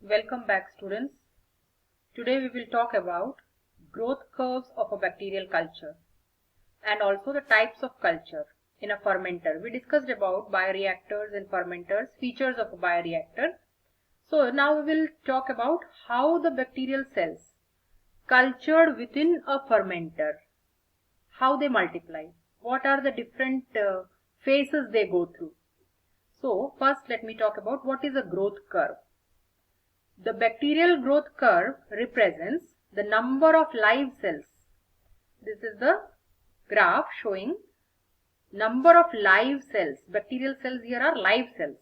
Welcome back, students. Today we will talk about growth curves of a bacterial culture and also the types of culture in a fermenter. We discussed about bioreactors and fermenters, features of a bioreactor. So now we will talk about how the bacterial cells cultured within a fermenter, how they multiply, what are the different phases they go through. So first let me talk about what is a growth curve. The bacterial growth curve represents the number of live cells. This is the graph showing number of live cells. Bacterial cells here are live cells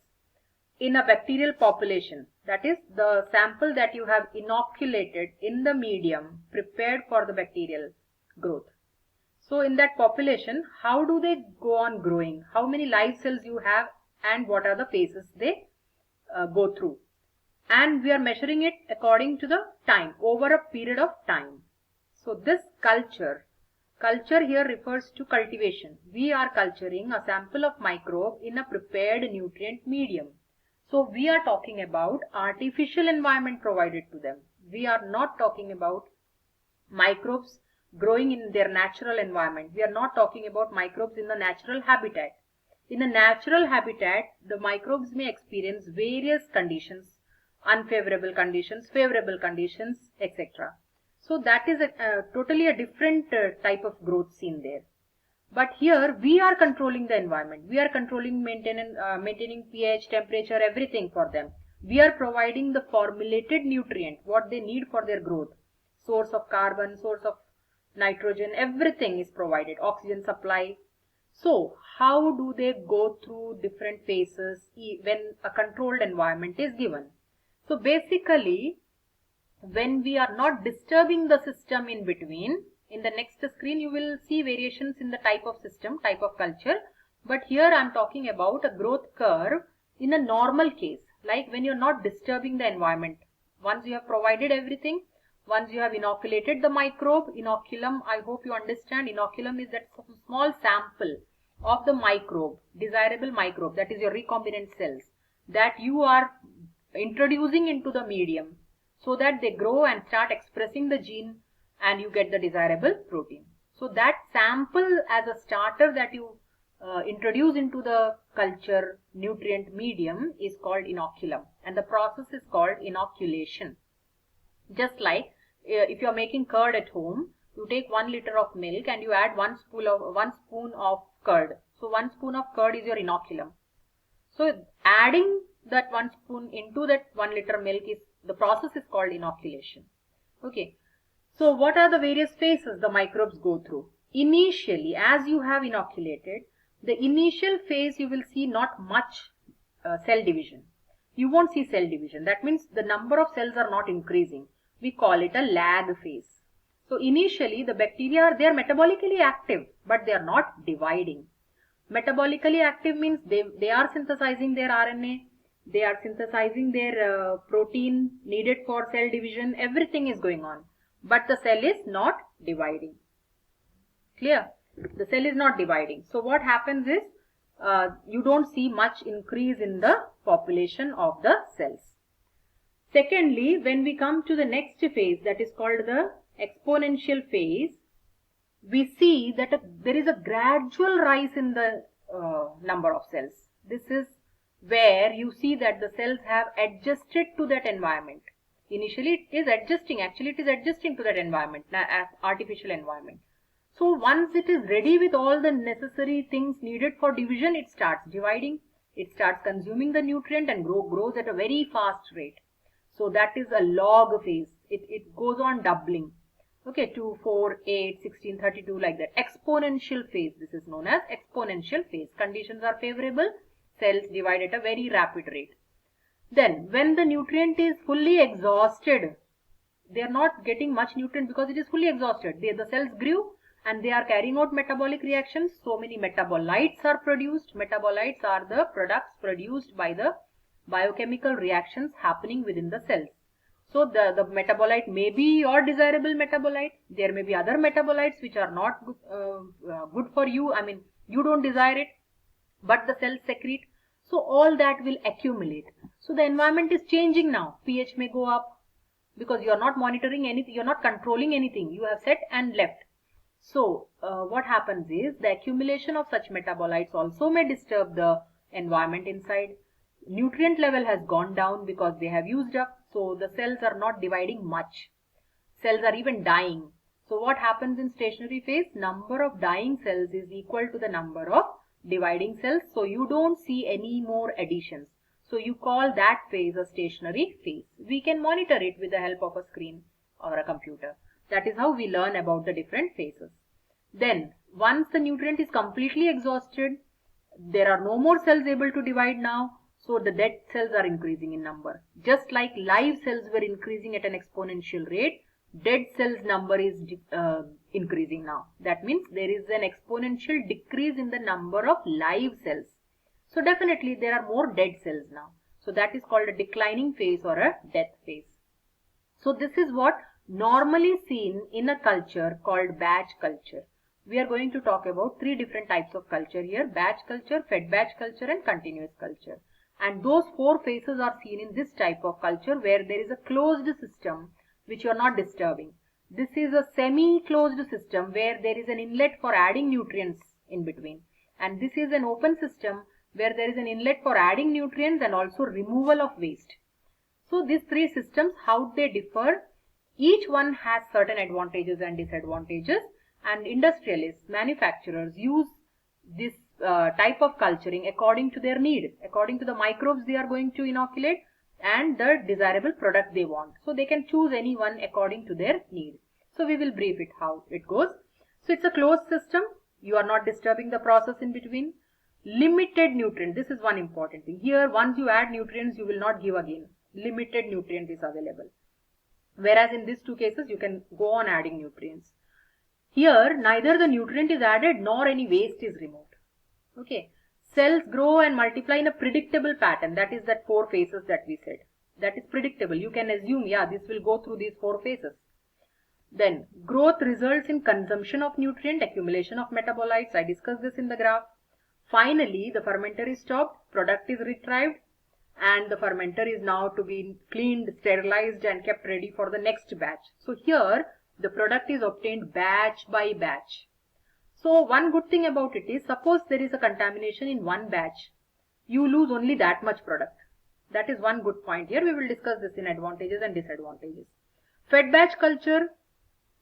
in a bacterial population. That is the sample that you have inoculated in the medium prepared for the bacterial growth. So in that population, how do they go on growing? How many live cells you have and what are the phases they go through? And we are measuring it according to the time, over a period of time. So this culture here refers to cultivation. We are culturing a sample of microbe in a prepared nutrient medium. So we are talking about artificial environment provided to them. We are not talking about microbes growing in their natural environment. We are not talking about microbes in the natural habitat. In a natural habitat, the microbes may experience various conditions, unfavorable conditions, favorable conditions, etc. So that is totally a different type of growth seen there. But here we are controlling the environment. We are controlling maintaining pH, temperature, everything for them. We are providing the formulated nutrient, what they need for their growth. Source of carbon, source of nitrogen, everything is provided. Oxygen supply. So how do they go through different phases when a controlled environment is given? So basically, when we are not disturbing the system in between, in the next screen you will see variations in the type of system, type of culture. But here I am talking about a growth curve in a normal case, like when you are not disturbing the environment. Once you have provided everything, once you have inoculated the microbe, inoculum, I hope you understand, inoculum is that small sample of the microbe, desirable microbe, that is your recombinant cells, that you are introducing into the medium so that they grow and start expressing the gene and you get the desirable protein. So that sample as a starter that you introduce into the culture nutrient medium is called inoculum, and the process is called inoculation. Just like if you are making curd at home, you take 1 liter of milk and you add 1 spoon of curd. So 1 spoon of curd is your inoculum. So adding that 1 spoon into that 1 liter milk is the process is called inoculation. Okay. So what are the various phases the microbes go through? Initially, as you have inoculated, the initial phase you will see not much cell division. You won't see cell division. That means the number of cells are not increasing. We call it a lag phase. So initially the bacteria, they are metabolically active, but they are not dividing. Metabolically active means they are synthesizing their RNA, they are synthesizing their protein needed for cell division, everything is going on. But the cell is not dividing. Clear? The cell is not dividing. So what happens is, you don't see much increase in the population of the cells. Secondly, when we come to the next phase, that is called the exponential phase, we see that there is a gradual rise in the number of cells. This is where you see that the cells have adjusted to that environment. Initially it is adjusting, actually it is adjusting to that environment, as artificial environment. So once it is ready with all the necessary things needed for division, it starts dividing, it starts consuming the nutrient and grows at a very fast rate. So that is a log phase. It goes on doubling. Okay, 2, 4, 8, 16, 32, like that. Exponential phase. This is known as exponential phase. Conditions are favorable. Cells divide at a very rapid rate. Then, when the nutrient is fully exhausted, they are not getting much nutrient because it is fully exhausted. The cells grew and they are carrying out metabolic reactions. So many metabolites are produced. Metabolites are the products produced by the biochemical reactions happening within the cells. So the metabolite may be your desirable metabolite. There may be other metabolites which are not good for you. I mean, you don't desire it, but the cells secrete. So all that will accumulate. So the environment is changing now. pH may go up because you are not monitoring anything, you are not controlling anything. You have set and left. So what happens is the accumulation of such metabolites also may disturb the environment inside. Nutrient level has gone down because they have used up. So the cells are not dividing much. Cells are even dying. So what happens in stationary phase? Number of dying cells is equal to the number of dividing cells. So you don't see any more additions. So you call that phase a stationary phase. We can monitor it with the help of a screen or a computer. That is how we learn about the different phases. Then once the nutrient is completely exhausted, there are no more cells able to divide now. So the dead cells are increasing in number. Just like live cells were increasing at an exponential rate, dead cells number is increasing now. That means there is an exponential decrease in the number of live cells. So definitely there are more dead cells now. So that is called a declining phase or a death phase. So this is what normally seen in a culture called batch culture. We are going to talk about three different types of culture here: batch culture, fed batch culture and continuous culture. And those four phases are seen in this type of culture where there is a closed system which you are not disturbing. This is a semi-closed system where there is an inlet for adding nutrients in between. And this is an open system where there is an inlet for adding nutrients and also removal of waste. So these three systems, how they differ? Each one has certain advantages and disadvantages, and industrialists, manufacturers use this type of culturing according to their need, according to the microbes they are going to inoculate and the desirable product they want. So they can choose any one according to their need. So we will brief it how it goes. So it's a closed system. You are not disturbing the process in between. Limited nutrient. This is one important thing. Here once you add nutrients, you will not give again. Limited nutrient is available. Whereas in these two cases, you can go on adding nutrients. Here neither the nutrient is added nor any waste is removed. Okay. Cells grow and multiply in a predictable pattern. That is that four phases that we said. That is predictable. You can assume, yeah, this will go through these four phases. Then growth results in consumption of nutrient, accumulation of metabolites. I discussed this in the graph. Finally, the fermenter is stopped, product is retrieved, and the fermenter is now to be cleaned, sterilized and kept ready for the next batch. So here the product is obtained batch by batch. So one good thing about it is, suppose there is a contamination in one batch, you lose only that much product. That is one good point here. We will discuss this in advantages and disadvantages. Fed batch culture,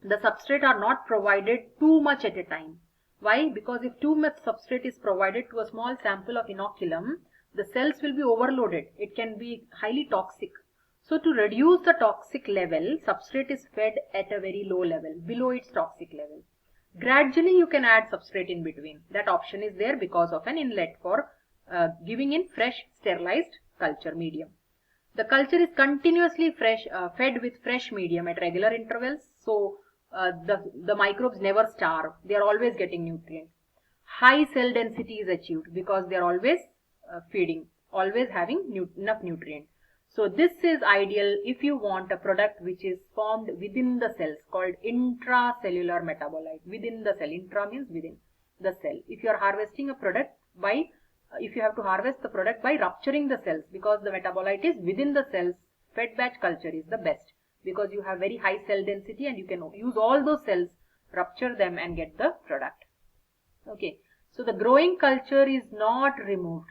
the substrate are not provided too much at a time. Why? Because if too much substrate is provided to a small sample of inoculum, the cells will be overloaded. It can be highly toxic. So to reduce the toxic level, substrate is fed at a very low level, below its toxic level. Gradually you can add substrate in between. That option is there because of an inlet for giving in fresh sterilized culture medium. The culture is continuously fed with fresh medium at regular intervals. So the microbes never starve. They are always getting nutrients. High cell density is achieved because they are always feeding, always having enough nutrient. So this is ideal if you want a product which is formed within the cells, called intracellular metabolite. Within the cell. Intra means within the cell. If you are harvesting a product by, if you have to harvest the product by rupturing the cells, because the metabolite is within the cells, fed batch culture is the best because you have very high cell density and you can use all those cells, rupture them and get the product. Okay. So the growing culture is not removed.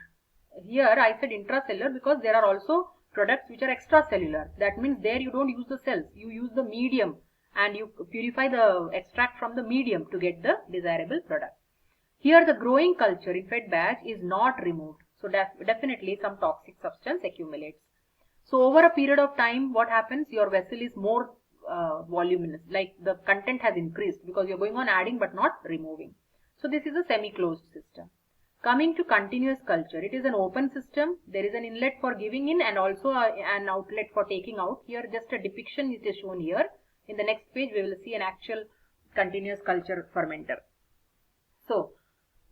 Here I said intracellular because there are also products which are extracellular. That means there you don't use the cells, you use the medium and you purify the extract from the medium to get the desirable product. Here the growing culture in fed batch is not removed. So definitely some toxic substance accumulates. So over a period of time, what happens? Your vessel is more voluminous, like the content has increased because you're going on adding but not removing. So this is a semi-closed system. Coming to continuous culture, it is an open system. There is an inlet for giving in and also an outlet for taking out. Here just a depiction is shown here. In the next page we will see an actual continuous culture fermenter. So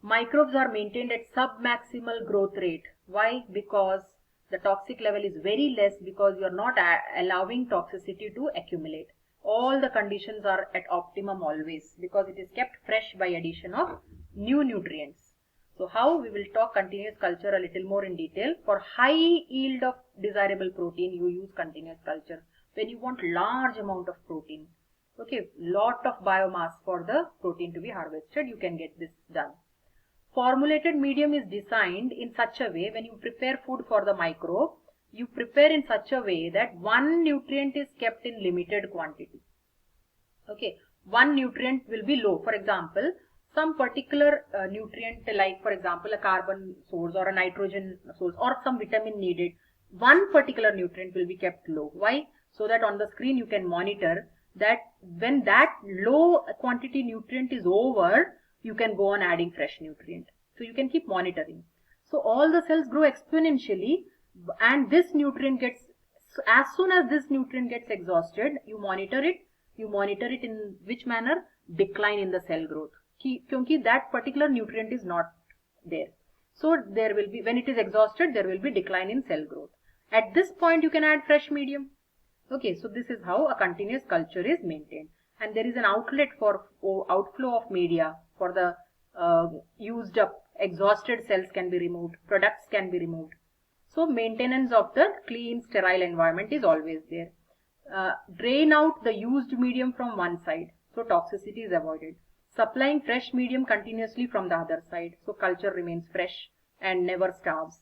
microbes are maintained at sub-maximal growth rate. Why? Because the toxic level is very less because you are not allowing toxicity to accumulate. All the conditions are at optimum always because it is kept fresh by addition of new nutrients. So how we will talk continuous culture a little more in detail. For high yield of desirable protein, you use continuous culture. When you want large amount of protein, okay, lot of biomass for the protein to be harvested, you can get this done. Formulated medium is designed in such a way, when you prepare food for the microbe, you prepare in such a way that one nutrient is kept in limited quantity. Okay, one nutrient will be low. For example, some particular nutrient, like for example a carbon source or a nitrogen source or some vitamin needed, one particular nutrient will be kept low. Why? So that on the screen you can monitor that when that low quantity nutrient is over, you can go on adding fresh nutrient. So you can keep monitoring. So all the cells grow exponentially, and this nutrient gets, as soon as this nutrient gets exhausted, you monitor it in which manner? Decline in the cell growth. Because that particular nutrient is not there. So there will be, when it is exhausted, there will be decline in cell growth. At this point you can add fresh medium. Okay, so this is how a continuous culture is maintained. And there is an outlet for outflow of media for the used up, exhausted cells can be removed, products can be removed. So maintenance of the clean, sterile environment is always there. Drain out the used medium from one side, so toxicity is avoided. Supplying fresh medium continuously from the other side, so culture remains fresh and never starves.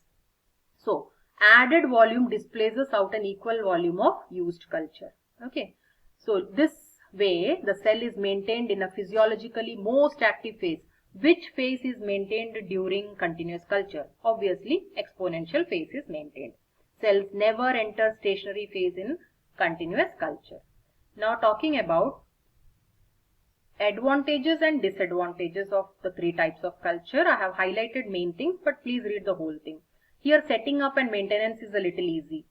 So added volume displaces out an equal volume of used culture. Okay, so this way the cell is maintained in a physiologically most active phase. Which phase is maintained during continuous culture? Obviously exponential phase is maintained. Cells never enter stationary phase in continuous culture. Now talking about advantages and disadvantages of the three types of culture. I have highlighted main things, but please read the whole thing. Here setting up and maintenance is a little easy.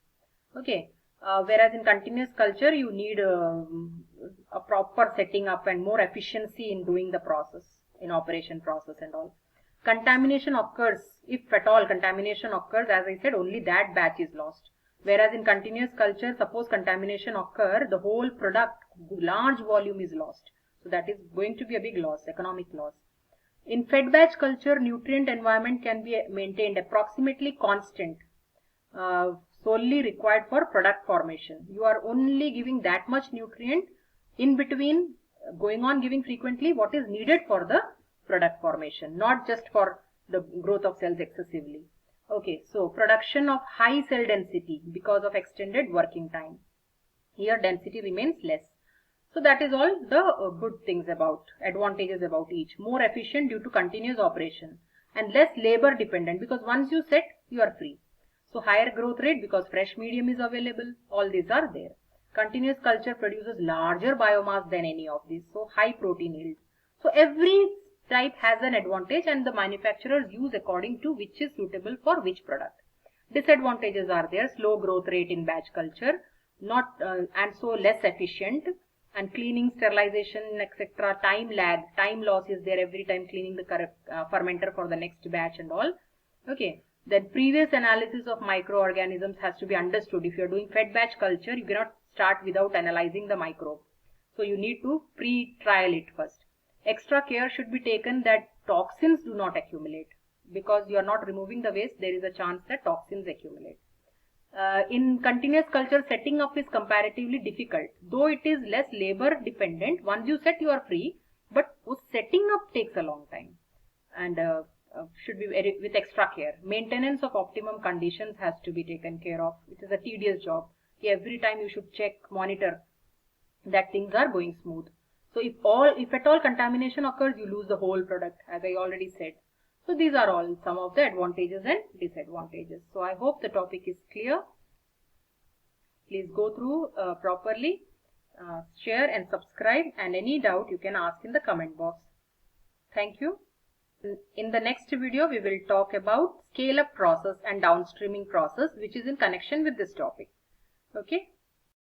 Okay, whereas in continuous culture you need a proper setting up and more efficiency in doing the process, in operation process and all. Contamination occurs, if at all contamination occurs, as I said, only that batch is lost. Whereas in continuous culture, suppose contamination occur, the whole product, large volume is lost. So that is going to be a big loss, economic loss. In fed batch culture, nutrient environment can be maintained approximately constant, solely required for product formation. You are only giving that much nutrient, in between going on giving frequently what is needed for the product formation, not just for the growth of cells excessively. Okay, so production of high cell density because of extended working time. Here density remains less. So that is all the good things about, advantages about each. More efficient due to continuous operation and less labor dependent, because once you set, you are free. So higher growth rate because fresh medium is available. All these are there. Continuous culture produces larger biomass than any of these. So high protein yield. So every type has an advantage and the manufacturers use according to which is suitable for which product. Disadvantages are there. Slow growth rate in batch culture, not and so less efficient, and cleaning, sterilization, etc. Time lag, time loss is there every time cleaning the fermenter for the next batch and all. Okay, then previous analysis of microorganisms has to be understood. If you are doing fed batch culture, you cannot start without analyzing the microbe. So you need to pre-trial it first. Extra care should be taken that toxins do not accumulate, because you are not removing the waste, there is a chance that toxins accumulate. In continuous culture, setting up is comparatively difficult, though it is less labor dependent. Once you set, you are free, but setting up takes a long time and should be with extra care. Maintenance of optimum conditions has to be taken care of, which is a tedious job. Every time you should check, monitor that things are going smooth. So if at all contamination occurs, you lose the whole product, as I already said. So these are all some of the advantages and disadvantages. So I hope the topic is clear. Please go through properly, share and subscribe, and any doubt you can ask in the comment box. Thank you. In the next video, we will talk about scale-up process and downstreaming process, which is in connection with this topic. Okay.